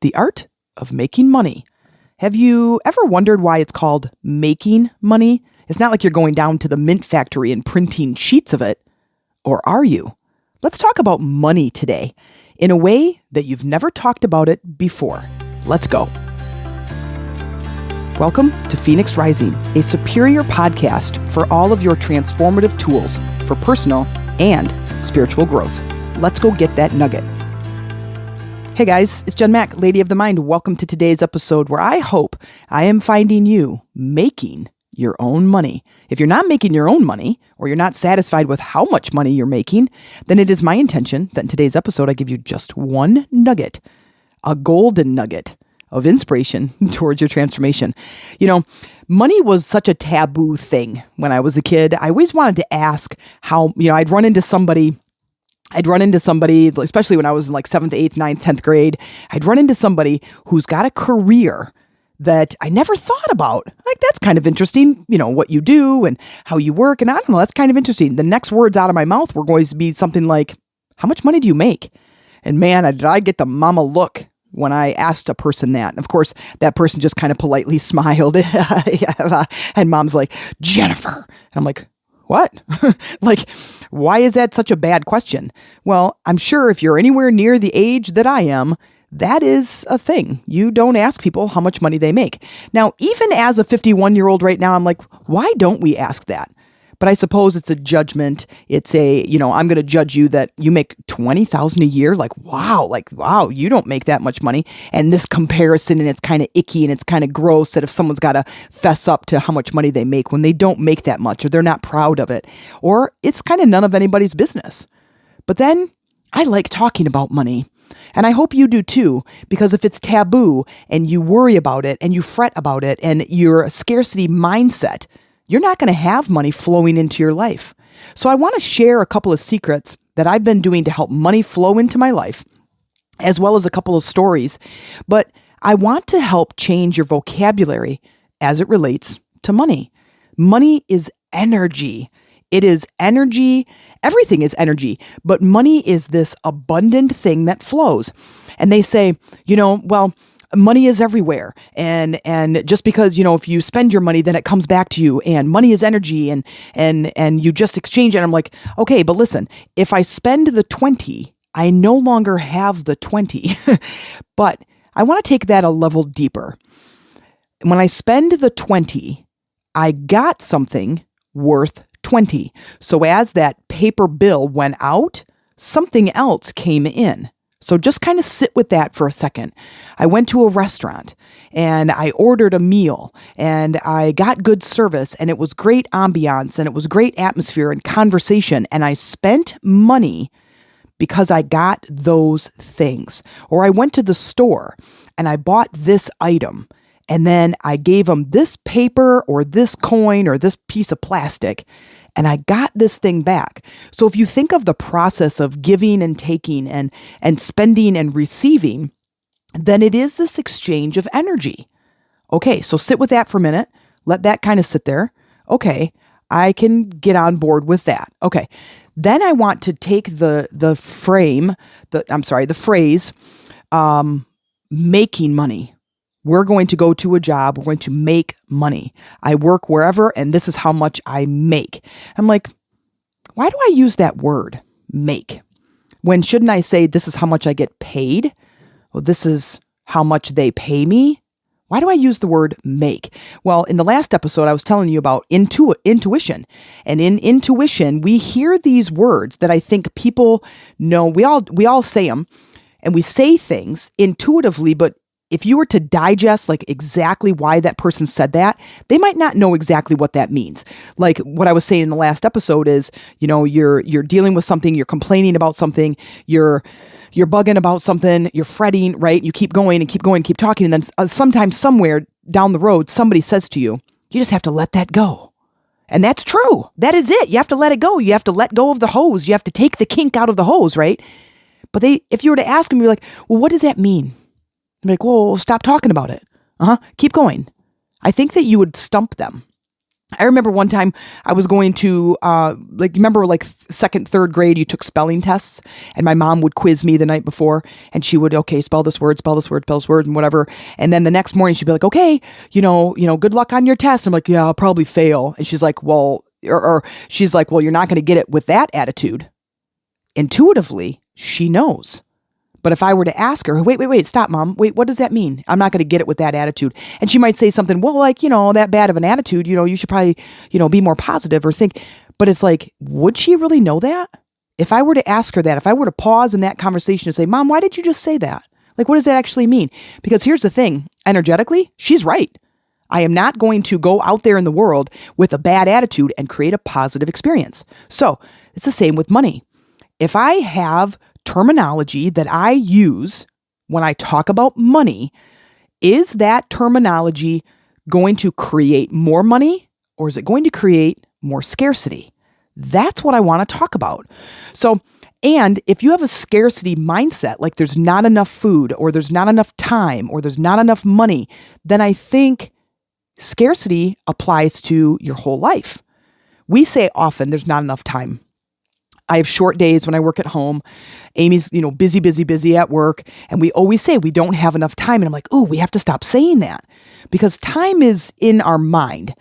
The art of making money. Have you ever wondered why it's called making money? It's not like you're going down to the mint factory and printing sheets of it. Or are you? Let's talk about money today in a way that you've never talked about it before. Let's go. Welcome to Phoenix Rising, a superior podcast for all of your transformative tools for personal and spiritual growth. Let's go get that nugget. Hey guys, it's Jen Mack, Lady of the Mind. Welcome to today's episode where I hope I am finding you making your own money. If you're not making your own money, or you're not satisfied with how much money you're making, then it is my intention that in today's episode I give you just one nugget, a golden nugget of inspiration towards your transformation. You know, money was such a taboo thing when I was a kid. I always wanted to ask how, I'd run into somebody, especially when I was in like 7th, 8th, 9th, 10th grade, I'd run into somebody who's got a career that I never thought about. Like, that's kind of interesting, what you do and how you work. And I don't know, that's kind of interesting. The next words out of my mouth were going to be something like, how much money do you make? And man, did I get the mama look when I asked a person that. And of course, that person just kind of politely smiled. And mom's like, Jennifer. And I'm like, what? Like, why is that such a bad question? Well, I'm sure if you're anywhere near the age that I am, that is a thing. You don't ask people how much money they make. Now, even as a 51-year-old right now, I'm like, why don't we ask that? But I suppose it's a judgment. It's I'm going to judge you that you make $20,000 a year. Wow, you don't make that much money. And this comparison, and it's kind of icky and it's kind of gross that if someone's got to fess up to how much money they make when they don't make that much, or they're not proud of it, or it's kind of none of anybody's business. But then I like talking about money. And I hope you do too, because if it's taboo and you worry about it and you fret about it and you're a scarcity mindset, you're not going to have money flowing into your life. So I want to share a couple of secrets that I've been doing to help money flow into my life, as well as a couple of stories. But I want to help change your vocabulary as it relates to money. Money is energy. It is energy. Everything is energy, but money is this abundant thing that flows. And they say, money is everywhere. And just because, if you spend your money, then it comes back to you, and money is energy, and you just exchange it. And I'm like, okay, but listen, if I spend the 20, I no longer have the 20. But I want to take that a level deeper. When I spend the 20, I got something worth 20. So as that paper bill went out, something else came in. So just kind of sit with that for a second. I went to a restaurant and I ordered a meal and I got good service and it was great ambiance and it was great atmosphere and conversation, and I spent money because I got those things. Or I went to the store and I bought this item, and then I gave them this paper or this coin or this piece of plastic, and I got this thing back. So if you think of the process of giving and taking and spending and receiving, then it is this exchange of energy. Okay, so sit with that for a minute. Let that kind of sit there. Okay, I can get on board with that. Okay, then I want to take the phrase, making money. We're going to go to a job. We're going to make money. I work wherever, and this is how much I make. I'm like, why do I use that word, make? When shouldn't I say, this is how much I get paid? Well, this is how much they pay me. Why do I use the word make? Well, in the last episode, I was telling you about intuition. And in intuition, we hear these words that I think people know. We all say them, and we say things intuitively, but if you were to digest like exactly why that person said that, they might not know exactly what that means. Like what I was saying in the last episode is, you're dealing with something, you're complaining about something, you're bugging about something, you're fretting, right? You keep going and keep going, keep talking. And then sometimes somewhere down the road, somebody says to you, you just have to let that go. And that's true. That is it. You have to let it go. You have to let go of the hose. You have to take the kink out of the hose, right? But if you were to ask them, you're like, well, what does that mean? I'm like, well, stop talking about it. Keep going. I think that you would stump them. I remember one time I was going to, remember second, third grade, you took spelling tests and my mom would quiz me the night before and she would, okay, spell this word, and whatever. And then the next morning she'd be like, okay, good luck on your test. I'm like, yeah, I'll probably fail. And she's like, well, or she's like, well, you're not going to get it with that attitude. Intuitively, she knows. But if I were to ask her, wait, stop, Mom. Wait, what does that mean? I'm not going to get it with that attitude. And she might say something, well, that bad of an attitude, you should probably, be more positive or think. But it's like, would she really know that? If I were to ask her that, if I were to pause in that conversation and say, Mom, why did you just say that? Like, what does that actually mean? Because here's the thing, energetically, she's right. I am not going to go out there in the world with a bad attitude and create a positive experience. So it's the same with money. If I have terminology that I use when I talk about money, is that terminology going to create more money or is it going to create more scarcity? That's what I want to talk about. So, and if you have a scarcity mindset, like there's not enough food or there's not enough time or there's not enough money, then I think scarcity applies to your whole life. We say often there's not enough time. I have short days when I work at home. Amy's, busy at work. And we always say we don't have enough time. And I'm like, oh, we have to stop saying that because time is in our mind.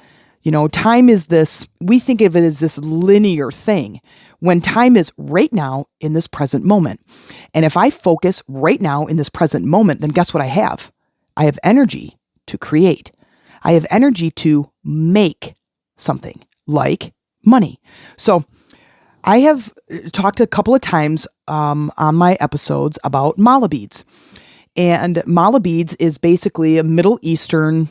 Time is this, we think of it as this linear thing when time is right now in this present moment. And if I focus right now in this present moment, then guess what I have? I have energy to create. I have energy to make something like money. So I have talked a couple of times on my episodes about mala beads. And mala beads is basically a Middle Eastern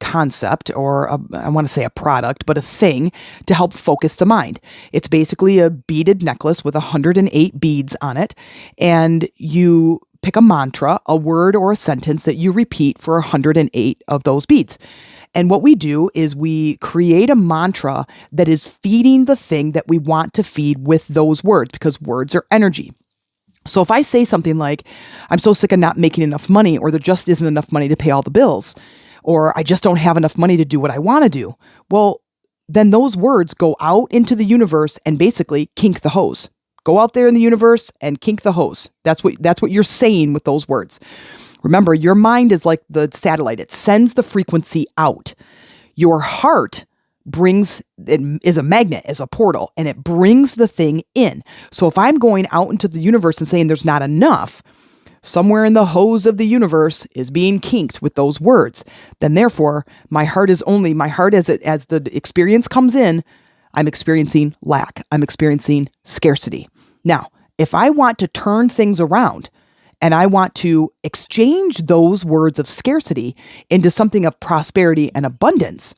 concept, or I want to say a product, but a thing to help focus the mind. It's basically a beaded necklace with 108 beads on it. And you pick a mantra, a word or a sentence that you repeat for 108 of those beads. And what we do is we create a mantra that is feeding the thing that we want to feed with those words, because words are energy. So if I say something like, I'm so sick of not making enough money, or there just isn't enough money to pay all the bills, or I just don't have enough money to do what I want to do, well, then those words go out into the universe and basically kink the hose. Go out there in the universe and kink the hose. That's what you're saying with those words. Remember, your mind is like the satellite. It sends the frequency out. Your heart is a magnet, is a portal, and it brings the thing in. So if I'm going out into the universe and saying there's not enough, somewhere in the hose of the universe is being kinked with those words. Then therefore, my heart as the experience comes in, I'm experiencing lack. I'm experiencing scarcity. Now, if I want to turn things around, and I want to exchange those words of scarcity into something of prosperity and abundance,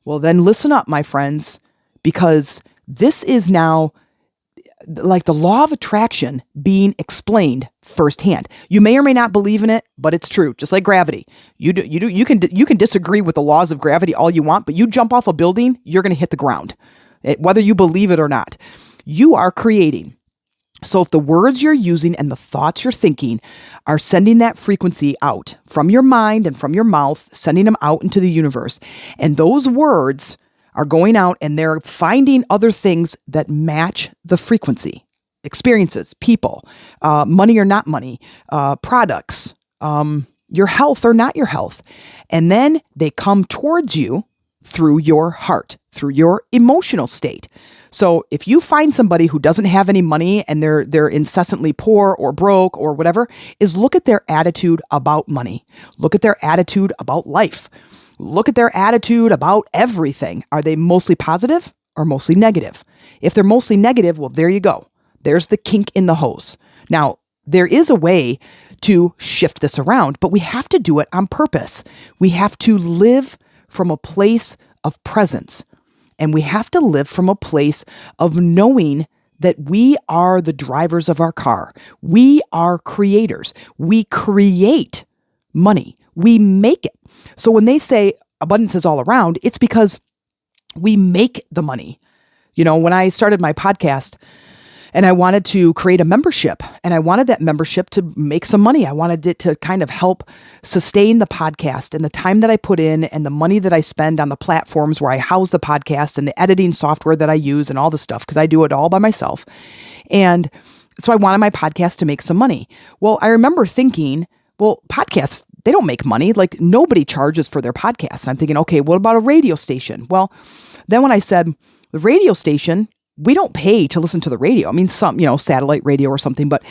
well, then listen up, my friends, because this is now like the law of attraction being explained firsthand. You may or may not believe in it, but it's true. Just like gravity, you can disagree with the laws of gravity all you want, but you jump off a building, you're going to hit the ground, whether you believe it or not. You are creating. So if the words you're using and the thoughts you're thinking are sending that frequency out from your mind and from your mouth, sending them out into the universe, and those words are going out and they're finding other things that match the frequency, experiences, people, money or not money, products, your health or not your health. And then they come towards you through your heart, through your emotional state. So if you find somebody who doesn't have any money and they're incessantly poor or broke or whatever, is look at their attitude about money. Look at their attitude about life. Look at their attitude about everything. Are they mostly positive or mostly negative? If they're mostly negative, well, there you go. There's the kink in the hose. Now, there is a way to shift this around, but we have to do it on purpose. We have to live from a place of presence. And we have to live from a place of knowing that we are the drivers of our car. We are creators. We create money. We make it. So when they say abundance is all around, it's because we make the money. When I started my podcast, And I wanted to create a membership, and I wanted that membership to make some money. I wanted it to kind of help sustain the podcast and the time that I put in and the money that I spend on the platforms where I house the podcast and the editing software that I use and all the stuff, because I do it all by myself. And so I wanted my podcast to make some money. Well, I remember thinking, well, podcasts, they don't make money. Like, nobody charges for their podcast. And I'm thinking, okay, what about a radio station? Well, then when I said the radio station, we don't pay to listen to the radio. I mean, some, satellite radio or something, but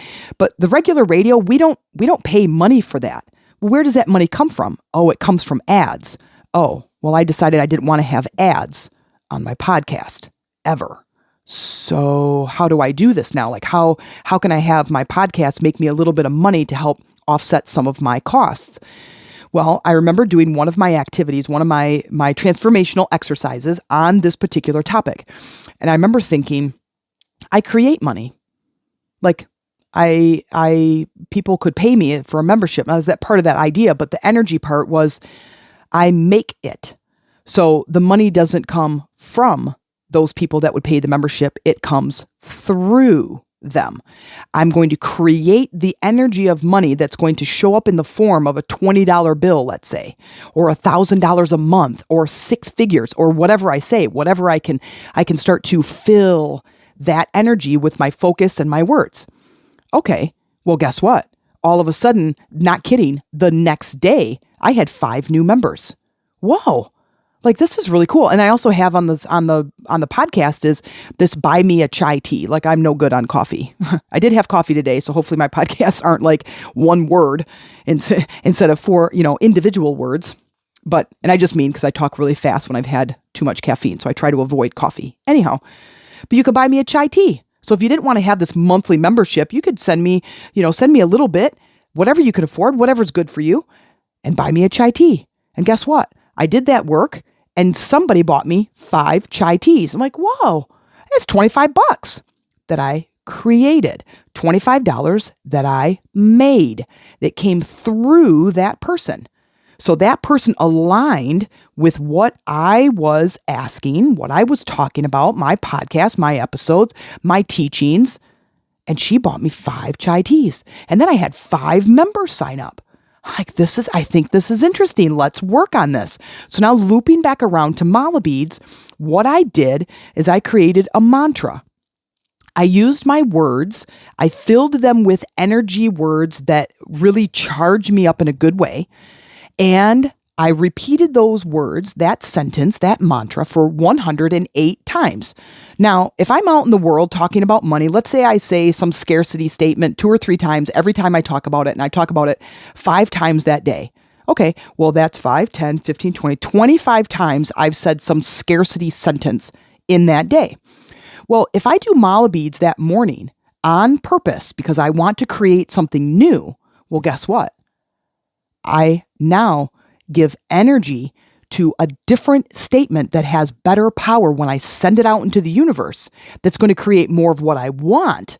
the regular radio, we don't pay money for that. Well, where does that money come from? Oh, it comes from ads. Oh, well, I decided I didn't want to have ads on my podcast ever. So how do I do this now? Like, how can I have my podcast make me a little bit of money to help offset some of my costs? Well, I remember doing one of my activities, one of my transformational exercises on this particular topic. And I remember thinking, I create money. Like, people could pay me for a membership. Now, that part of that idea, but the energy part was I make it. So the money doesn't come from those people that would pay the membership. It comes through them. I'm going to create the energy of money that's going to show up in the form of a $20 bill, let's say, or $1,000 a month, or six figures, or whatever I say, whatever I can start to fill that energy with my focus and my words. Okay, well, guess what? All of a sudden, not kidding, the next day, I had 5 new members. Whoa. Like, this is really cool. And I also have on the podcast is this buy me a chai tea. Like, I'm no good on coffee. I did have coffee today, so hopefully my podcasts aren't like one word instead of 4, individual words. And I just mean because I talk really fast when I've had too much caffeine, so I try to avoid coffee. Anyhow, but you could buy me a chai tea. So if you didn't want to have this monthly membership, you could send me a little bit, whatever you could afford, whatever's good for you, and buy me a chai tea. And guess what? I did that work, and somebody bought me 5 chai teas. I'm like, whoa, it's $25 that I created, $25 that I made, that came through that person. So that person aligned with what I was asking, what I was talking about, my podcast, my episodes, my teachings, and she bought me 5 chai teas. And then I had 5 members sign up. Like, I think this is interesting. Let's work on this. So now, looping back around to mala beads, what I did is I created a mantra. I used my words. I filled them with energy words that really charge me up in a good way. And I repeated those words, that sentence, that mantra for 108 times. Now, if I'm out in the world talking about money, let's say I say some scarcity statement 2 or 3 times every time I talk about it, and I talk about it 5 times that day. Okay, well, that's 5, 10, 15, 20, 25 times I've said some scarcity sentence in that day. Well, if I do mala beads that morning on purpose because I want to create something new, well, guess what? I now give energy to a different statement that has better power when I send it out into the universe, that's going to create more of what I want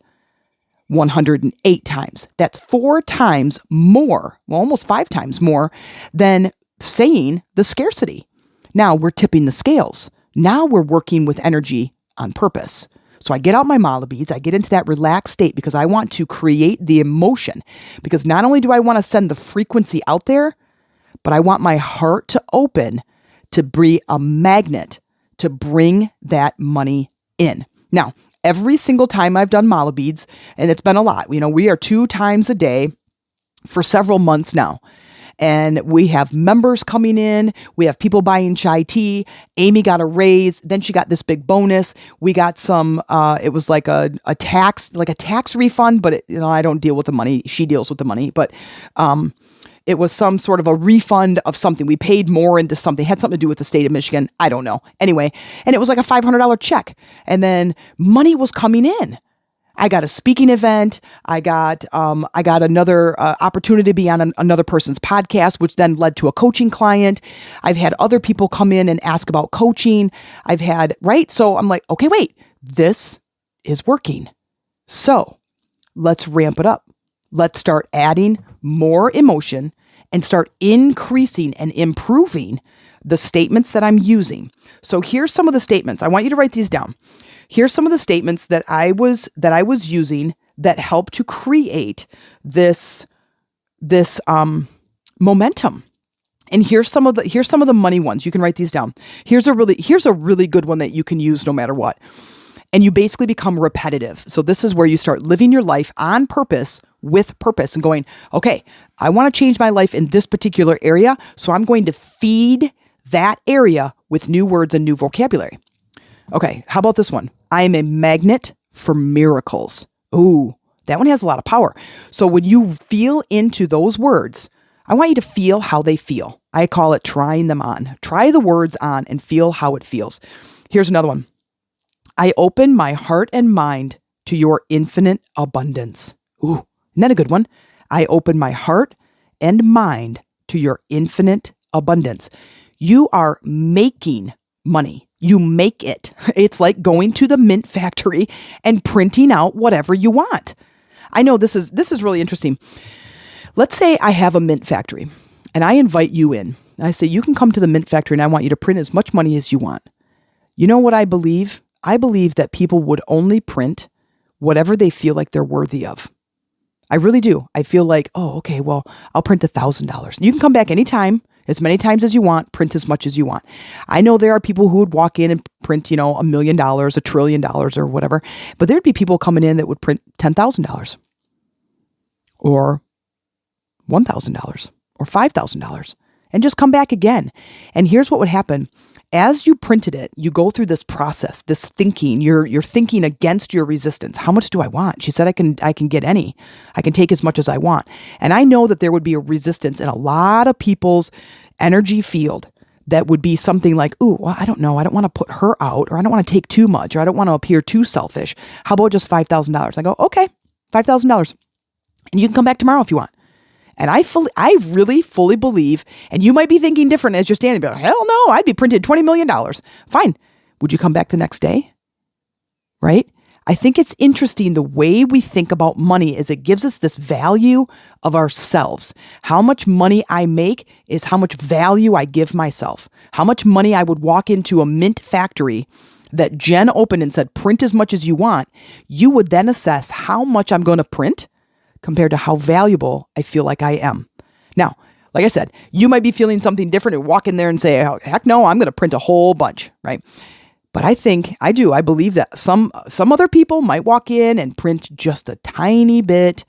108 times. That's 4 times more, well, almost 5 times more than saying the scarcity. Now we're tipping the scales. Now we're working with energy on purpose. So I get out my mala beads, I get into that relaxed state because I want to create the emotion. Because not only do I want to send the frequency out there, but I want my heart to open to be a magnet to bring that money in. Now, every single time I've done mala beads, and it's been a lot, we are 2 times a day for several months now. And we have members coming in. We have people buying chai tea. Amy got a raise. Then she got this big bonus. We got some, it was like a tax refund, but I don't deal with the money. She deals with the money, but, it was some sort of a refund of something. We paid more into something. It had something to do with the state of Michigan. I don't know. Anyway, and it was like a $500 check. And then money was coming in. I got a speaking event. I got another opportunity to be on another person's podcast, which then led to a coaching client. I've had other people come in and ask about coaching. Right? So I'm like, okay, wait, this is working. So let's ramp it up. Let's start adding more emotion and start increasing and improving the statements that I'm using. So here's some of the statements. I want you to write these down. Here's some of the statements that I was using that helped to create this momentum. And here's some of the money ones. You can write these down. Here's a really good one that you can use no matter what. And you basically become repetitive. So this is where you start living your life on purpose, with purpose, and going, okay, I want to change my life in this particular area. So I'm going to feed that area with new words and new vocabulary. Okay, how about this one? I am a magnet for miracles. Ooh, that one has a lot of power. So when you feel into those words, I want you to feel how they feel. I call it trying them on. Try the words on and feel how it feels. Here's another one. I open my heart and mind to your infinite abundance. Ooh, isn't that a good one? I open my heart and mind to your infinite abundance. You are making money. You make it. It's like going to the mint factory and printing out whatever you want. I know this is really interesting. Let's say I have a mint factory and I invite you in. I say, you can come to the mint factory and I want you to print as much money as you want. You know what I believe? I believe that people would only print whatever they feel like they're worthy of. I really do. I feel like, oh, okay, well, I'll print $1,000. You can come back anytime, as many times as you want, print as much as you want. I know there are people who would walk in and print, $1 million, $1 trillion or whatever, but there'd be people coming in that would print $10,000 or $1,000 or $5,000 and just come back again. And here's what would happen. As you printed it, you go through this process, this thinking. You're thinking against your resistance. How much do I want? She said, I can get any. I can take as much as I want. And I know that there would be a resistance in a lot of people's energy field that would be something like, ooh, well, I don't know. I don't want to put her out, or I don't want to take too much, or I don't want to appear too selfish. How about just $5,000? I go, okay, $5,000. And you can come back tomorrow if you want. And I really fully believe, and you might be thinking different as you're standing there, hell no, I'd be printed $20 million. Fine. Would you come back the next day? Right? I think it's interesting the way we think about money is it gives us this value of ourselves. How much money I make is how much value I give myself. How much money I would walk into a mint factory that Jen opened and said, print as much as you want. You would then assess how much I'm going to print compared to how valuable I feel like I am. Now, like I said, you might be feeling something different and walk in there and say, oh, heck no, I'm going to print a whole bunch, right? But I believe that some other people might walk in and print just a tiny bit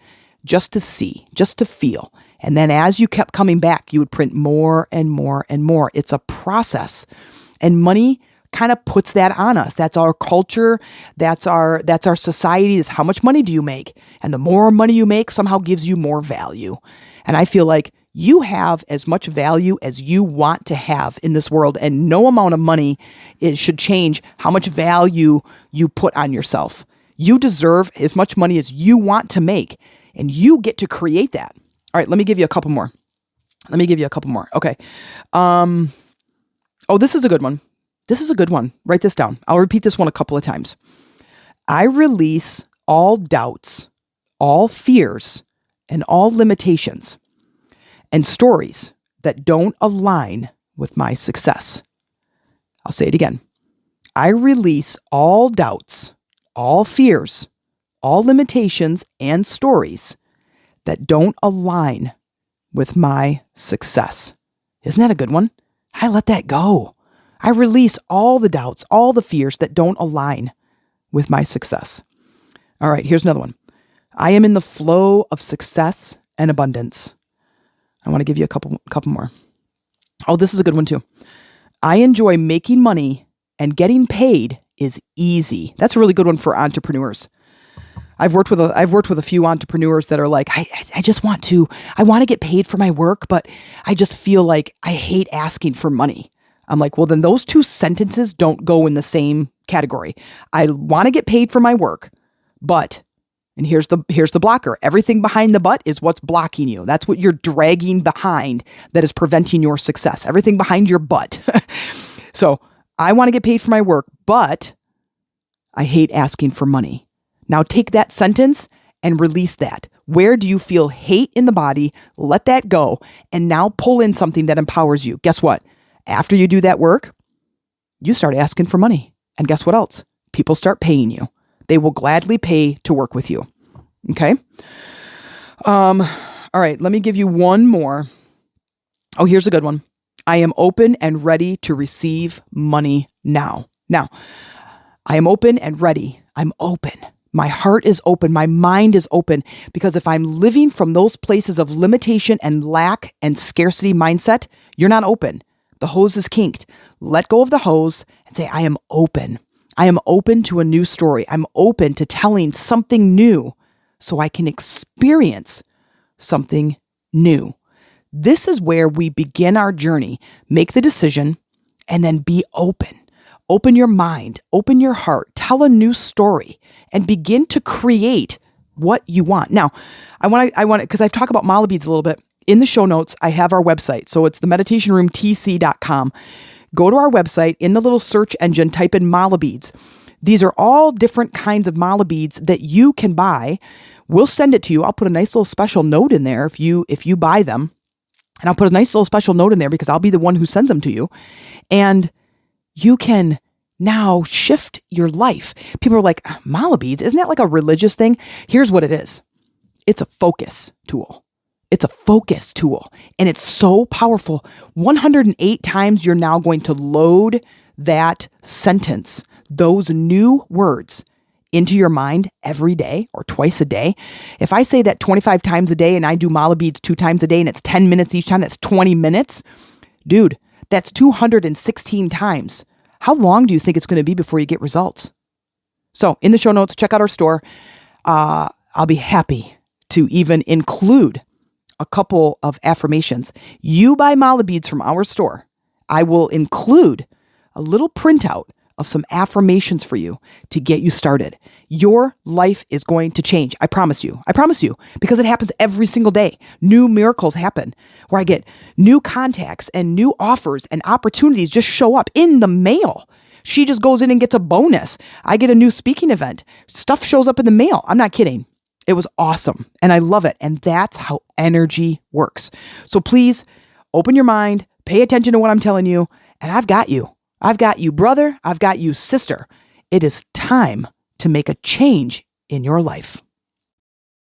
just to see, just to feel. And then as you kept coming back, you would print more and more and more. It's a process. And money kind of puts that on us. That's our culture. That's our society. Is how much money do you make? And the more money you make somehow gives you more value. And I feel like you have as much value as you want to have in this world, and no amount of money should change how much value you put on yourself. You deserve as much money as you want to make, and you get to create that. All right, let me give you a couple more. Okay. This is a good one. Write this down. I'll repeat this one a couple of times. I release all doubts, all fears, and all limitations and stories that don't align with my success. I'll say it again. I release all doubts, all fears, all limitations, and stories that don't align with my success. Isn't that a good one? I let that go. I release all the doubts, all the fears that don't align with my success. All right, here's another one. I am in the flow of success and abundance. I want to give you a couple more. Oh, this is a good one too. I enjoy making money, and getting paid is easy. That's a really good one for entrepreneurs. I've worked with a few entrepreneurs that are like, I want to get paid for my work, but I just feel like I hate asking for money. I'm like, well, then those two sentences don't go in the same category. I want to get paid for my work, but, and here's the blocker. Everything behind the but is what's blocking you. That's what you're dragging behind that is preventing your success. Everything behind your but. So I want to get paid for my work, but I hate asking for money. Now take that sentence and release that. Where do you feel hate in the body? Let that go. And now pull in something that empowers you. Guess what? After you do that work, you start asking for money. And guess what else? people start paying you. They will gladly pay to work with you. Okay? All right, let me give you one more. Oh, here's a good one. I am open and ready to receive money now. Now, I am open and ready. I'm open. My heart is open. My mind is open, because if I'm living from those places of limitation and lack and scarcity mindset, you're not open. The hose is kinked. Let go of the hose and say, I am open. I am open to a new story. I'm open to telling something new so I can experience something new. This is where we begin our journey. Make the decision and then be open. Open your mind, open your heart, tell a new story, and begin to create what you want. Now, I want to, because I've talked about mala beads a little bit. In the show notes, I have our website. So it's themeditationroomtc.com. Go to our website, in the little search engine, type in mala beads. These are all different kinds of mala beads that you can buy. We'll send it to you. I'll put a nice little special note in there if you buy them. And I'll put a nice little special note in there because I'll be the one who sends them to you. And you can now shift your life. People are like, mala beads, isn't that like a religious thing? Here's what it is. It's a focus tool. It's a focus tool. And it's so powerful. 108 times you're now going to load that sentence, those new words, into your mind every day or twice a day. If I say that 25 times a day and I do mala beads 2 times a day and it's 10 minutes each time, that's 20 minutes. Dude, that's 216 times. How long do you think it's going to be before you get results? So in the show notes, check out our store. I'll be happy to even include a couple of affirmations. You buy mala beads from our store, I will include a little printout of some affirmations for you to get you started. Your life is going to change. I promise you. I promise you, because it happens every single day. New miracles happen where I get new contacts and new offers and opportunities just show up in the mail. She just goes in and gets a bonus. I get a new speaking event. Stuff shows up in the mail. I'm not kidding. It was awesome. And I love it. And that's how energy works. So please open your mind, pay attention to what I'm telling you, and I've got you. I've got you, brother. I've got you, sister. It is time to make a change in your life.